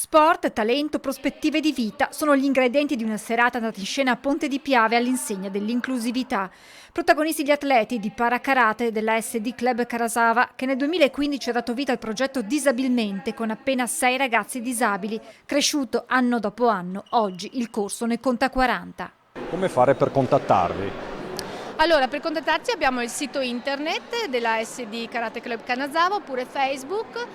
Sport, talento, prospettive di vita sono gli ingredienti di una serata andata in scena a Ponte di Piave all'insegna dell'inclusività. Protagonisti gli atleti di parakarate della SD Club Karasava, che nel 2015 ha dato vita al progetto Disabilmente con appena 6 ragazzi disabili, cresciuto anno dopo anno. Oggi il corso ne conta 40. Come fare per contattarvi? Allora, per contattarci abbiamo il sito internet della SD Karate Club Kanazawa oppure Facebook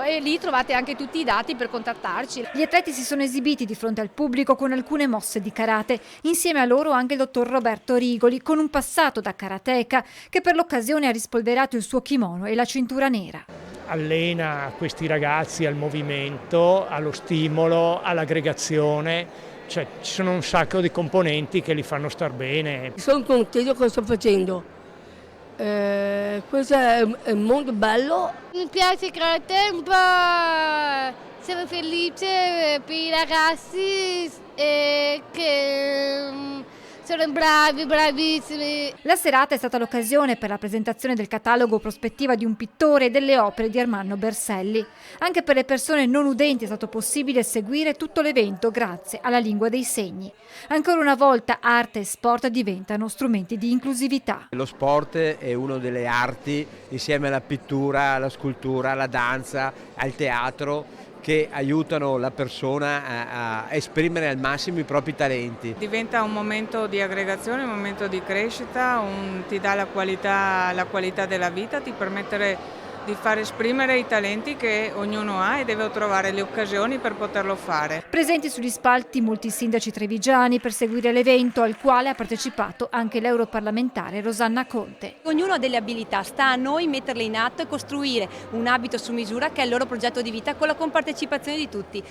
e lì trovate anche tutti i dati per contattarci. Gli atleti si sono esibiti di fronte al pubblico con alcune mosse di karate, insieme a loro anche il dottor Roberto Rigoli, con un passato da karateka che per l'occasione ha rispolverato il suo kimono e la cintura nera. Allena questi ragazzi al movimento, allo stimolo, all'aggregazione. Cioè, ci sono un sacco di componenti che li fanno star bene. Sono contento cosa sto facendo. Questo è un mondo bello. Mi piace il karate, un po' sono felice per i ragazzi che sono bravi, bravissimi. La serata è stata l'occasione per la presentazione del catalogo prospettiva di un pittore e delle opere di Armando Berselli. Anche per le persone non udenti è stato possibile seguire tutto l'evento grazie alla lingua dei segni. Ancora una volta arte e sport diventano strumenti di inclusività. Lo sport è una delle arti, insieme alla pittura, alla scultura, alla danza, al teatro, che aiutano la persona a esprimere al massimo i propri talenti. Diventa un momento di aggregazione, un momento di crescita, ti dà la qualità della vita, ti permette di far esprimere i talenti che ognuno ha e deve trovare le occasioni per poterlo fare. Presenti sugli spalti molti sindaci trevigiani per seguire l'evento, al quale ha partecipato anche l'europarlamentare Rosanna Conte. Ognuno ha delle abilità, sta a noi metterle in atto e costruire un abito su misura che è il loro progetto di vita con la compartecipazione di tutti.